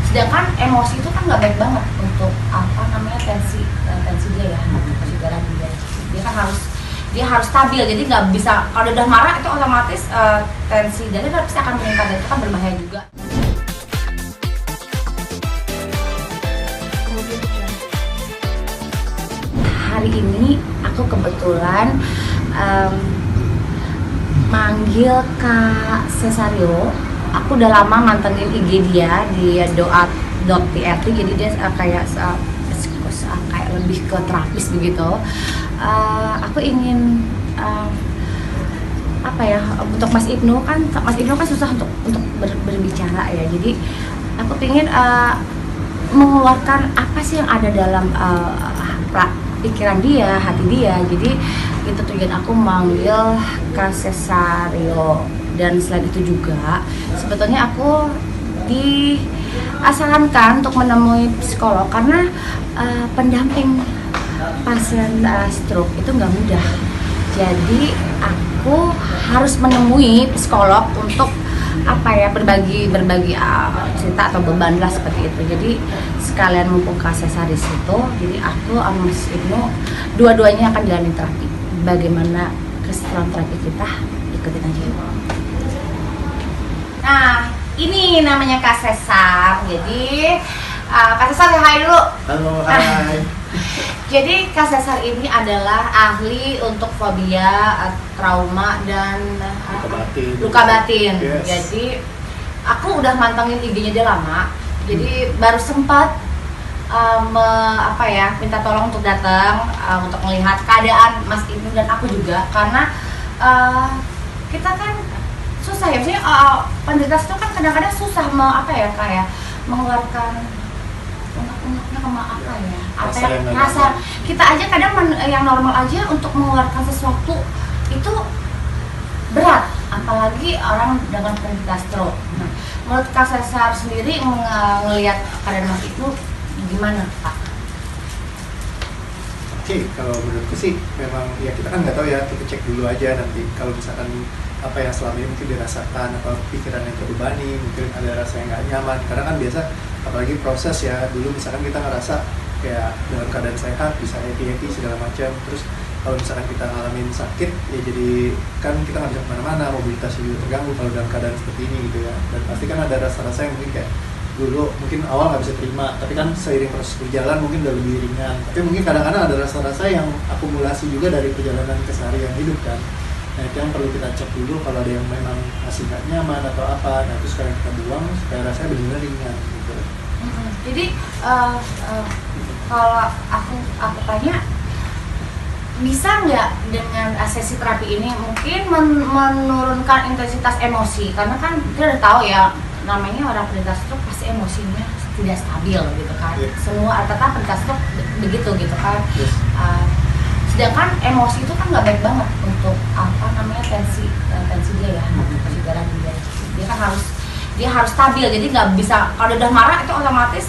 Sedangkan emosi itu kan nggak baik banget untuk apa namanya tensi dia ya, tensi darah dia kan harus stabil, jadi nggak bisa kalau udah marah itu otomatis tensi darah pasti akan meningkat dan itu kan berbahaya juga. Hari ini aku kebetulan manggil Kak Cesario. Aku udah lama mantengin IG dia di doa.trt, jadi dia kayak lebih ke terapis begitu. Aku ingin untuk Mas Ibnu kan susah untuk berbicara ya, jadi aku ingin mengeluarkan apa sih yang ada dalam pikiran dia, hati dia. Jadi itu tujuan aku manggil Kak Cesario. Dan selain itu juga sebetulnya aku disarankan untuk menemui psikolog karena pendamping pasien stroke itu nggak mudah. Jadi aku harus menemui psikolog untuk berbagi cerita atau beban lah seperti itu. Jadi sekalian mumpung Kak Cesar di situ, jadi aku sama Mas Ibnu dua-duanya akan jalani terapi. Bagaimana keseruan terapi kita, ikutin aja. Nah, ini namanya Kak Cesar. Jadi Kak Cesar hai dulu. Halo, hai. Jadi Kak Cesar ini adalah ahli untuk fobia, trauma dan luka batin. Yes. Jadi aku udah mantengin IG-nya dia lama. Jadi baru sempat minta tolong untuk datang untuk melihat keadaan Mas Ibnu dan aku juga, karena kita kan susah ya, maksudnya penderita itu kan kadang-kadang susah mengeluarkan rasa kita aja kadang yang normal aja untuk mengeluarkan sesuatu itu berat, apalagi orang dengan penderita stroke. Nah, menurut Kak Cesar sendiri ngelihat keadaan Mas itu gimana, Pak? Oke, kalau menurutku sih memang ya kita kan nggak tahu ya, kita cek dulu aja nanti kalau misalkan apa yang selama ini mungkin dirasakan, apa pikiran yang terbebani, mungkin ada rasa yang nggak nyaman. Karena kan biasa, apalagi proses ya, dulu misalkan kita ngerasa kayak dalam keadaan sehat, bisa happy segala macam, terus kalau misalkan kita ngalamin sakit, ya jadi kan kita nggak bisa kemana-mana, mobilitas juga terganggu kalau dalam keadaan seperti ini gitu ya. Dan pasti kan ada rasa-rasa yang mungkin kayak dulu mungkin awal nggak bisa terima, tapi kan seiring proses berjalan mungkin udah lebih ringan. Tapi mungkin kadang-kadang ada rasa-rasa yang akumulasi juga dari perjalanan keseharian hidup kan. Nah itu yang perlu kita cek dulu kalau ada yang memang masih nggak nyaman atau apa. Nah itu sekarang kita buang supaya rasanya benar-benar ringan gitu. Jadi kalau aku tanya, bisa nggak dengan sesi terapi ini mungkin menurunkan intensitas emosi? Karena kan kita udah tahu ya, namanya orang penderita stroke pasti emosinya tidak stabil gitu kan. Semua tetap penderita stroke begitu gitu kan. Sedangkan emosi itu kan nggak baik banget untuk tensi dia ya, tensi darah dia harus stabil, jadi nggak bisa kalau udah marah itu otomatis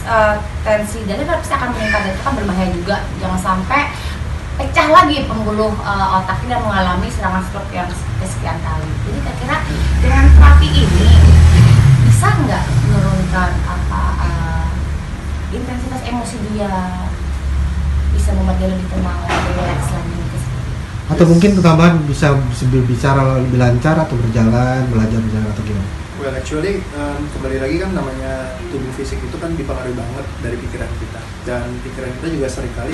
tensi darah pasti akan meningkat dan itu kan berbahaya juga. Jangan sampai pecah lagi pembuluh otaknya dan mengalami serangan stroke yang kesekian kali. Jadi kira-kira dengan terapi ini bisa nggak menurunkan intensitas emosi dia, bisa membuat dia lebih tenang, lebih relax lagi gitu. Atau mungkin tambahan bisa berbicara lebih lancar atau belajar berjalan atau gimana? Well actually kembali lagi kan namanya tubuh fisik itu kan dipengaruhi banget dari pikiran kita, dan pikiran kita juga seringkali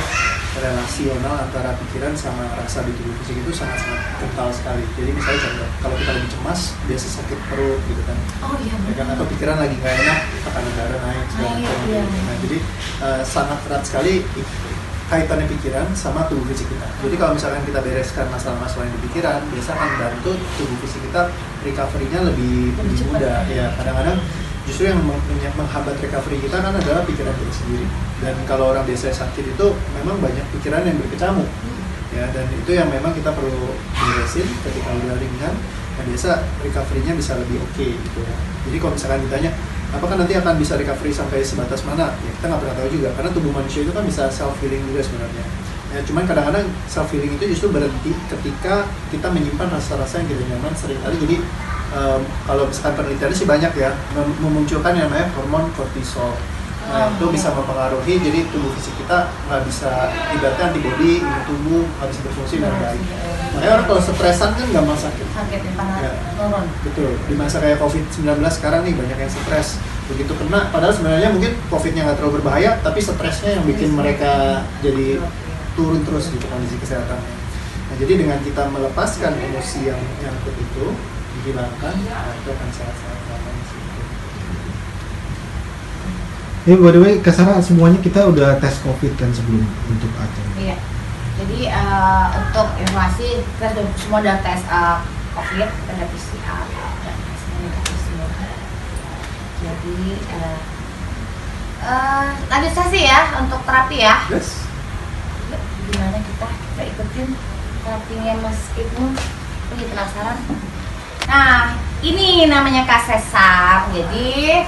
relasional antara pikiran sama rasa di tubuh fisik itu sangat-sangat kental sekali. Jadi misalnya contoh, kalau kita lagi cemas biasa sakit perut gitu kan. Oh iya benar. Ya kan, atau pikiran lagi nggak enak, tekanan darah naik segala macam. Iya. Nah jadi sangat erat sekali kaitannya pikiran sama tubuh fisik kita. Jadi kalau misalkan kita bereskan masalah-masalah yang di pikiran, biasa akan bantu tubuh fisik kita recovery-nya lebih mudah. Ya kadang-kadang justru yang menghambat recovery kita kan adalah pikiran kita sendiri. Dan kalau orang biasanya sakit itu memang banyak pikiran yang berkecamuk. Ya, dan itu yang memang kita perlu beresin ketika udah ringan. Nah, biasa recovery-nya bisa lebih oke gitu ya. Jadi kalau misalkan ditanya apakah nanti akan bisa recovery sampai sebatas mana? Ya kita nggak pernah tahu juga, karena tubuh manusia itu kan bisa self-healing juga sebenarnya. Ya, cuman kadang-kadang self-healing itu justru berhenti ketika kita menyimpan rasa-rasa yang tidak nyaman seringkali. Jadi kalau misalkan penelitiannya sih banyak ya, memunculkan yang namanya hormon kortisol. Nah, itu bisa mempengaruhi, jadi tubuh fisik kita nggak bisa, ibaratnya antibody, imun tubuh nggak bisa berfungsi dengan baik. Makanya orang kalau stresan kan gampang sakit. Sakit ya, karena Ya. turun. Betul, di masa kayak COVID-19 sekarang nih banyak yang stres. Begitu kena, padahal sebenarnya mungkin COVID-nya nggak terlalu berbahaya, tapi stresnya yang bikin mereka jadi turun terus gitu kondisi kesehatannya. Nah, jadi dengan kita melepaskan emosi yang nyangkut itu, dihilangkan, nah, itu akan sehat-sehat lamanya sih. By the way, Kasara, semuanya kita udah tes COVID kan sebelum untuk acara. Iya. Jadi untuk informasi kita semua udah tes COVID, kita ada PCR dan hasilnya negatif semua. Jadi lanjut sesi ya untuk terapi ya. Yes. Yuk, gimana kita ikutin terapinya Mas Ibnu? Aku jadi penasaran. Nah, ini namanya Kak Sesar. Jadi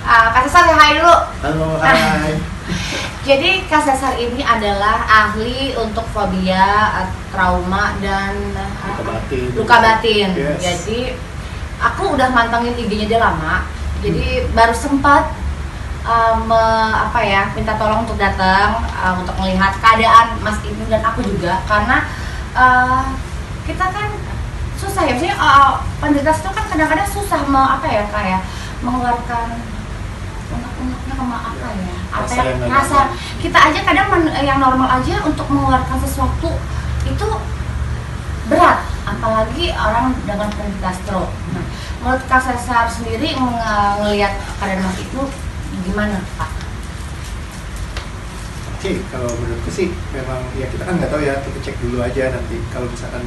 Kak Sesar hai dulu. Halo, hai. Jadi Kak Sesar ini adalah ahli untuk fobia, trauma dan luka batin. Yes. Jadi aku udah mantengin IG-nya dia lama. Jadi baru sempat minta tolong untuk datang untuk melihat keadaan Mas Ibnu dan aku juga, karena kita kan susah ya, maksudnya penderita itu kan kadang-kadang susah mengeluarkan unek-uneknya sama apa ya, Rasa yang nggak rasa nyaman. kita aja kadang yang normal aja untuk mengeluarkan sesuatu itu berat, apalagi orang dengan penderita stroke. Nah, menurut Kak Sesar sendiri ngelihat keadaan Mas itu gimana, Pak? Oke, kalau menurutku sih memang ya kita kan nggak tahu ya, kita cek dulu aja nanti kalau misalkan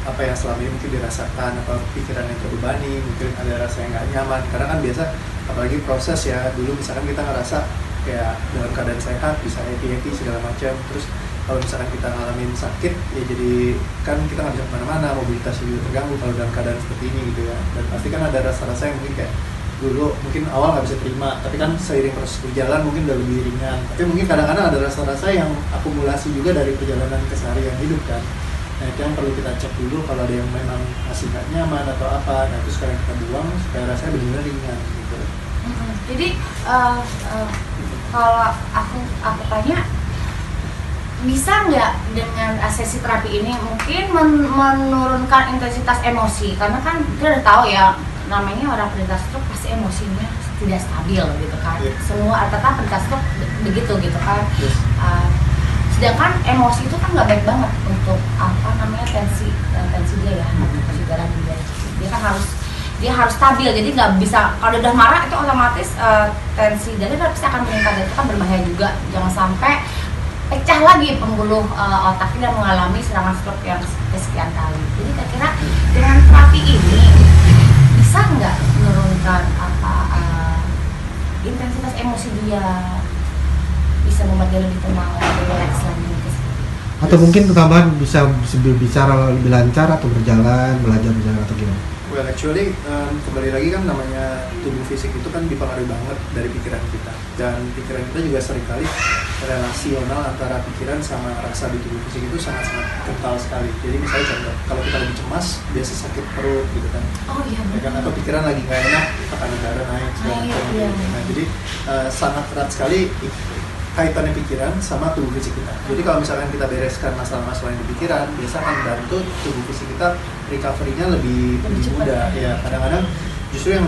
apa yang selama ini mungkin dirasakan, apa pikiran yang terbebani, mungkin ada rasa yang nggak nyaman, karena kan biasa apalagi proses ya, dulu misalkan kita ngerasa kayak dalam keadaan sehat bisa happy segala macam, terus kalau misalkan kita ngalamin sakit ya jadi kan kita nggak bisa kemana-mana, mobilitas juga terganggu kalau dalam keadaan seperti ini gitu ya, dan pasti kan ada rasa-rasa yang mungkin kayak dulu mungkin awal nggak bisa terima, tapi kan seiring proses berjalan mungkin udah lebih ringan, tapi mungkin kadang-kadang ada rasa-rasa yang akumulasi juga dari perjalanan keseharian hidup kan. Nah, itu yang perlu kita cek dulu kalau ada yang memang masih nggak nyaman atau apa, nah itu sekarang kita buang supaya rasanya benar-benar ringan gitu. Jadi kalau aku tanya, bisa nggak dengan sesi terapi ini mungkin menurunkan intensitas emosi, karena kan kita udah tahu ya namanya orang penderita stroke pasti emosinya tidak stabil gitu kan. Yeah. Semua rata-rata penderita stroke begitu gitu kan. Yes. Sedangkan emosi itu kan nggak baik banget untuk tensi dia ya, tensi darah dia kan harus stabil, jadi nggak bisa kalau udah marah itu otomatis tensi darah pasti akan meningkat, dan itu kan berbahaya juga. Jangan sampai pecah lagi pembuluh otaknya dan mengalami serangan stroke yang kesekian kali. Jadi kira-kira dengan terapi ini bisa nggak menurunkan intensitas emosi dia, bisa membuat dia lebih tenang, lebih relax lagi gitu. Atau mungkin tambahan bisa bicara lebih lancar atau berjalan, belajar berjalan atau gimana? Well actually kembali lagi kan namanya tubuh fisik itu kan dipengaruhi banget dari pikiran kita, dan pikiran kita juga seringkali relasional antara pikiran sama rasa di tubuh fisik itu sangat-sangat kental sekali. Jadi misalnya contoh, kalau kita lagi cemas biasa sakit perut gitu kan, Oh iya ya kan? benar. Atau pikiran lagi nggak enak, tekanan darah naik segala Naik, macam. iya. Nah jadi sangat erat sekali kaitannya pikiran sama tubuh fisik kita. Jadi kalau misalkan kita bereskan masalah-masalah yang di pikiran, biasa akan bantu tubuh fisik kita recovery-nya lebih cepat. mudah. Ya kadang-kadang justru yang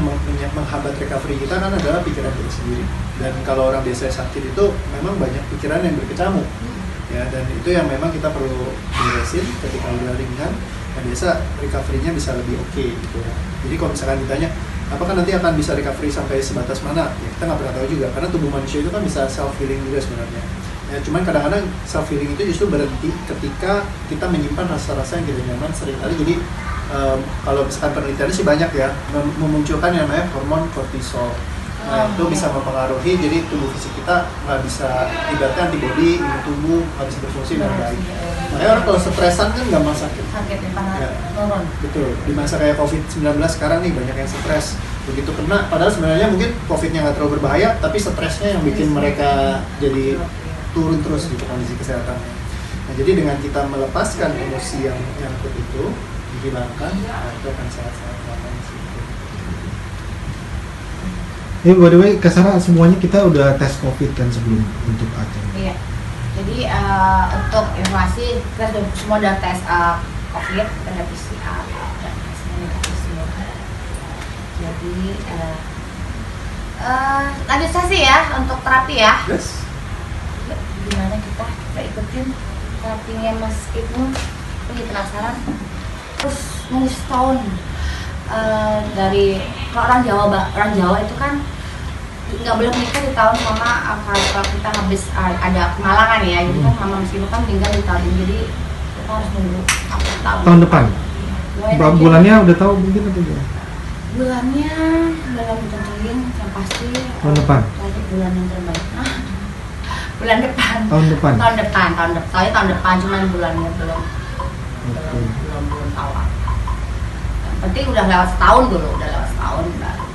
menghambat recovery kita kan adalah pikiran kita sendiri. Dan kalau orang biasanya sakit itu memang banyak pikiran yang berkecamuk. Ya, dan itu yang memang kita perlu beresin ketika udah ringan. Nah, biasa recovery-nya bisa lebih oke gitu ya. Jadi kalau misalkan ditanya apakah nanti akan bisa recovery sampai sebatas mana? Ya kita nggak pernah tahu juga, karena tubuh manusia itu kan bisa self healing juga sebenarnya. Ya cuman kadang-kadang self healing itu justru berhenti ketika kita menyimpan rasa-rasa yang tidak nyaman seringkali. Jadi kalau misalkan penelitiannya sih banyak ya, memunculkan yang namanya hormon kortisol. Nah, itu bisa mempengaruhi, jadi tubuh fisik kita nggak bisa, ibaratnya antibody, imun tubuh nggak bisa berfungsi dengan baik. Makanya orang kalau stresan kan gampang sakit. Sakit ya, karena Ya. turun. Betul, di masa kayak COVID-19 sekarang nih banyak yang stres. Begitu kena, padahal sebenarnya mungkin COVID-nya nggak terlalu berbahaya, tapi stresnya yang bikin mereka jadi turun terus gitu kondisi kesehatannya. Nah, jadi dengan kita melepaskan emosi yang nyangkut itu, dihilangkan, nah itu akan sehat-sehat lamanya sih. By the way, Kak Sarah, semuanya kita udah tes COVID kan sebelum untuk acara. Iya. Jadi untuk informasi kita semua udah tes COVID, kita ada PCR dan hasilnya negatif semua. Jadi lanjut sesi ya untuk terapi ya. Yes. Yuk, gimana kita ikutin terapinya Mas Ibnu? Aku jadi penasaran. Terus nulis tahun dari kalau orang Jawa itu kan nggak boleh menikah di tahun sama kalau kita habis ada kemalangan ya. Jadi kan mama Mas Ibnu kan tinggal di tahun ini, jadi kita harus nunggu Tahun depan. Doain aja. Bulannya udah tahu mungkin atau enggak? Bulannya belum ditentuin yang pasti. Tahun depan. Tadi bulan yang terbaik. Bulan depan. Tahun depan. Soalnya tahun depan cuman bulannya belum Oke. tahu. Yang penting udah lewat setahun dulu, udah lewat setahun baru